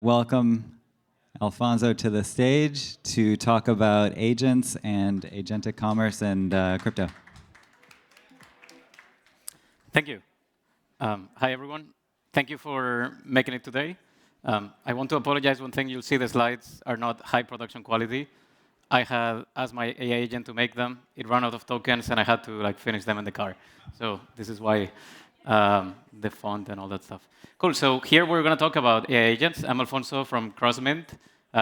Welcome Alfonso to the stage to talk about agents and agentic commerce and crypto. Thank you. Hi, everyone. Thank you for making it today. I want to apologize. One thing, you'll see the slides are not high production quality. I had asked my AI agent to make them. It ran out of tokens, and I had to finish them in the car. So this is why the font and all that stuff. Cool. So here we're going to talk about AI agents. I'm Alfonso from Crossmint.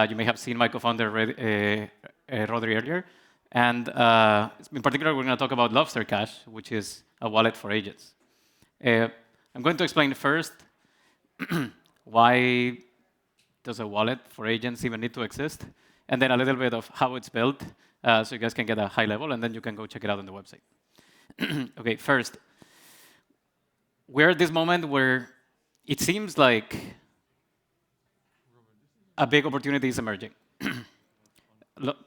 You may have seen my co-founder, Rodri, earlier. And in particular, we're going to talk about LobsterCash, which is a wallet for agents. I'm going to explain first why does a wallet for agents even need to exist, and then a little bit of how it's built, so you guys can get a high level, and then you can go check it out on the website. OK, first, we're at this moment where it seems like a big opportunity is emerging.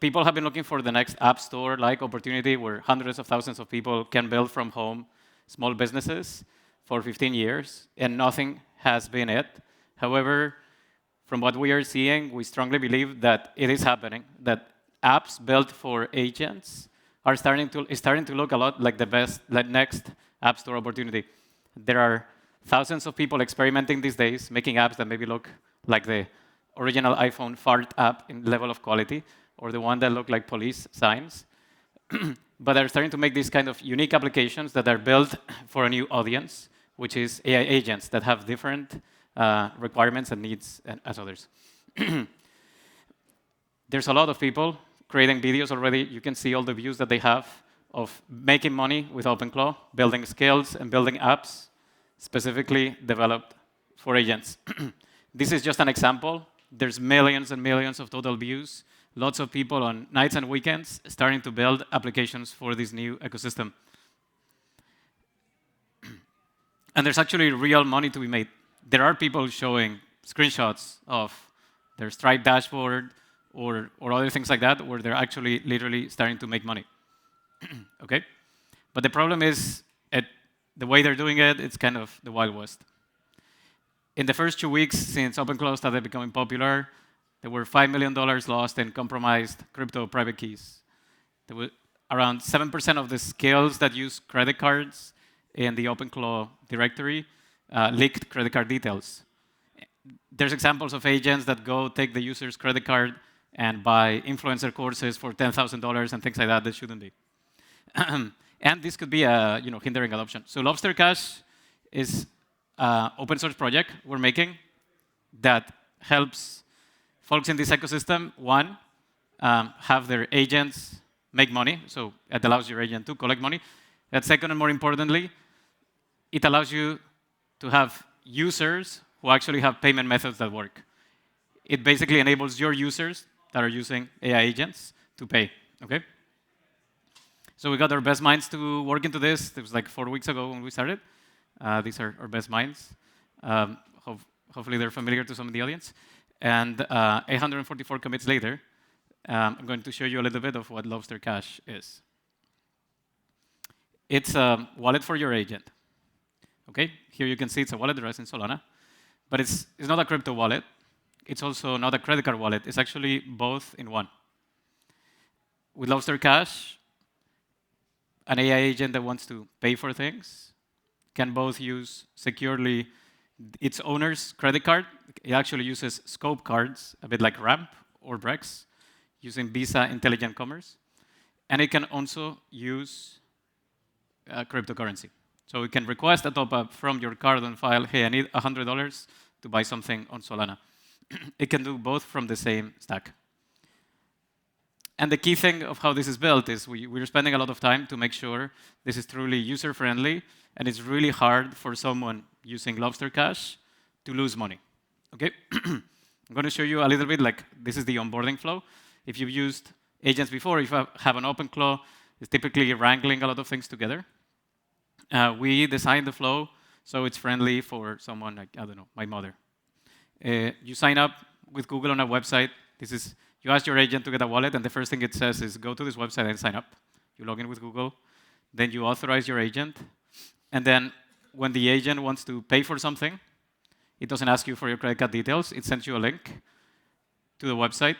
People have been looking for the next app store-like opportunity where hundreds of thousands of people can build from home small businesses for 15 years, and nothing has been it. However, from what we are seeing, we strongly believe that it is happening, that apps built for agents are starting to look a lot like the best, next app store opportunity. There are thousands of people experimenting these days, making apps that maybe look like the original iPhone fart app in level of quality, or the one that look like police signs. But they're starting to make these kind of unique applications that are built for a new audience, which is AI agents that have different requirements and needs as others. There's a lot of people creating videos already. You can see all the views that they have of making money with OpenClaw, building skills and building apps specifically developed for agents. This is just an example. There's millions and millions of total views. Lots of people on nights and weekends starting to build applications for this new ecosystem. And there's actually real money to be made. There are people showing screenshots of their Stripe dashboard or other things like that where they're actually literally starting to make money. OK? But the problem is, the way they're doing it, it's kind of the Wild West. In the first 2 weeks since OpenClaw started becoming popular, there were $5 million lost in compromised crypto private keys. There were around 7% of the skills that use credit cards in the OpenClaw directory leaked credit card details. There's examples of agents that go take the user's credit card and buy influencer courses for $10,000 and things like that shouldn't be. And this could be hindering adoption. So LobsterCash is an open source project we're making that helps folks in this ecosystem, one, have their agents make money. So it allows your agent to collect money. And second, and more importantly, it allows you to have users who actually have payment methods that work. It basically enables your users that are using AI agents to pay. OK? So we got our best minds to work into this. It was like 4 weeks ago when we started. These are our best minds. Hopefully they're familiar to some of the audience. And 844 commits later, I'm going to show you a little bit of what LobsterCash is. It's a wallet for your agent. Okay? Here you can see it's a wallet address in Solana. But it's not a crypto wallet. It's also not a credit card wallet. It's actually both in one. With LobsterCash, an AI agent that wants to pay for things can both use securely its owner's credit card. It actually uses scope cards, a bit like Ramp or Brex, using Visa Intelligent Commerce. And it can also use cryptocurrency. So it can request a top-up from your card on file. Hey, I need $100 to buy something on Solana. It can do both from the same stack. And the key thing of how this is built is we're spending a lot of time to make sure this is truly user-friendly, and it's really hard for someone using LobsterCash to lose money. Okay? I'm going to show you a little bit, this is the onboarding flow. If you've used agents before, if you have an OpenClaw, it's typically wrangling a lot of things together. We designed the flow so it's friendly for someone like, I don't know, my mother. You sign up with Google on a website. You ask your agent to get a wallet, and the first thing it says is go to this website and sign up. You log in with Google. Then you authorize your agent. And then when the agent wants to pay for something, It doesn't ask you for your credit card details. It sends you a link to the website.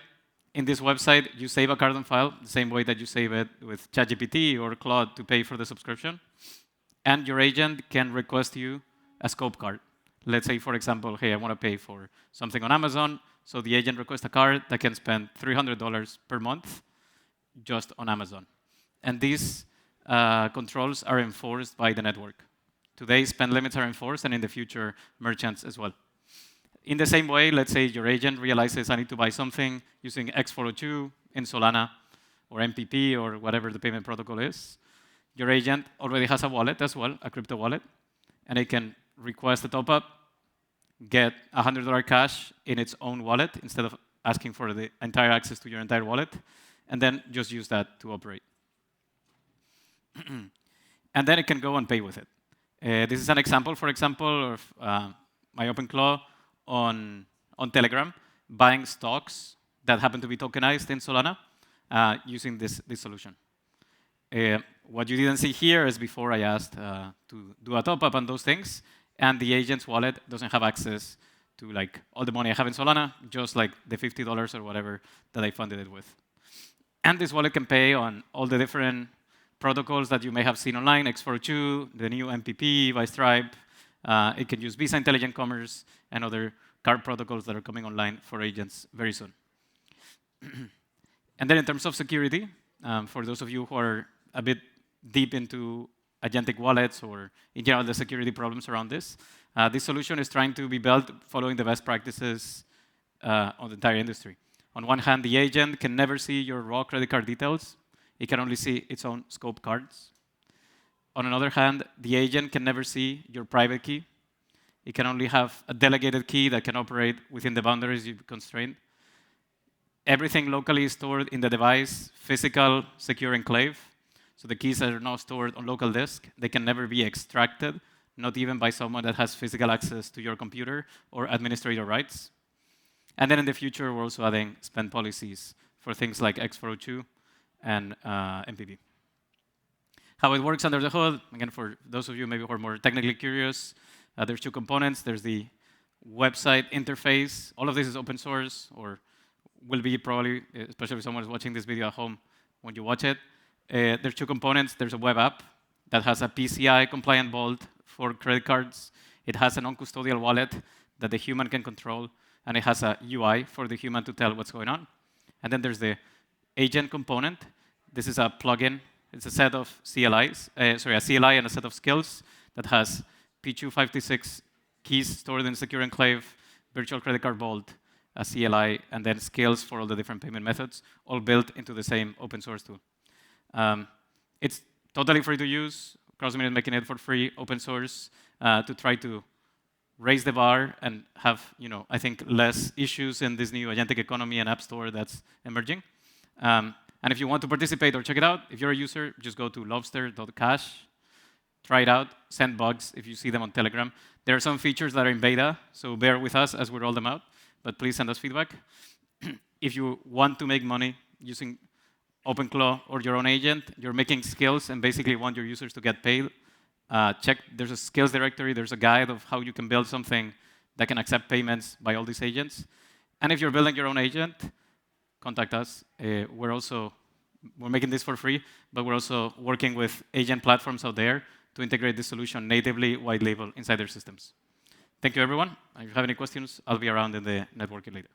In this website, you save a card on file, the same way that you save it with ChatGPT or Claude to pay for the subscription. And your agent can request you a scope card. Let's say, for example, hey, I want to pay for something on Amazon. So the agent requests a card that can spend $300 per month just on Amazon. And these controls are enforced by the network. Today, spend limits are enforced, and in the future, merchants as well. In the same way, let's say your agent realizes I need to buy something using X402 in Solana or MPP or whatever the payment protocol is. Your agent already has a wallet as well, a crypto wallet, and it can request a top-up, get $100 cash in its own wallet instead of asking for the entire access to your entire wallet, and then just use that to operate. And then it can go and pay with it. This is an example, for example, of my OpenClaw on Telegram buying stocks that happen to be tokenized in Solana using this solution. What you didn't see here is before I asked to do a top-up on those things, and the agent's wallet doesn't have access to like all the money I have in Solana, just like the $50 or whatever that I funded it with. And this wallet can pay on all the different protocols that you may have seen online, X402, the new MPP by Stripe. It can use Visa Intelligent Commerce and other card protocols that are coming online for agents very soon. And then in terms of security, for those of you who are a bit deep into agentic wallets or in general the security problems around this, this solution is trying to be built following the best practices on the entire industry. On one hand, the agent can never see your raw credit card details. It can only see its own scope cards. On another hand, the agent can never see your private key. It can only have a delegated key that can operate within the boundaries you've constrained. Everything locally is stored in the device, physical, secure enclave. So the keys are now stored on local disk. They can never be extracted, not even by someone that has physical access to your computer or administrator rights. And then in the future, we're also adding spend policies for things like X402 and MPP. How it works under the hood, again, for those of you maybe who are more technically curious, there's two components. There's the website interface. All of this is open source, or will be probably, especially if someone is watching this video at home when you watch it. There's two components. There's a web app that has a PCI-compliant vault for credit cards. It has a non-custodial wallet that the human can control, and it has a UI for the human to tell what's going on. And then there's the agent component. This is a plugin. It's a set of CLIs, a CLI and a set of skills that has P256 keys stored in secure enclave, virtual credit card vault, a CLI, and then skills for all the different payment methods, all built into the same open source tool. It's totally free to use. Crossmint is making it for free, open source, to try to raise the bar and have, I think, less issues in this new agentic economy and app store that's emerging. And if you want to participate or check it out, if you're a user, just go to lobster.cash, try it out, send bugs if you see them on Telegram. There are some features that are in beta, so bear with us as we roll them out, but please send us feedback. If you want to make money using OpenClaw or your own agent, you're making skills and basically want your users to get paid, check, there's a skills directory, there's a guide of how you can build something that can accept payments by all these agents. And if you're building your own agent, contact us. We're making this for free, but we're also working with agent platforms out there to integrate this solution natively, white label, inside their systems. Thank you, everyone. If you have any questions, I'll be around in the networking later.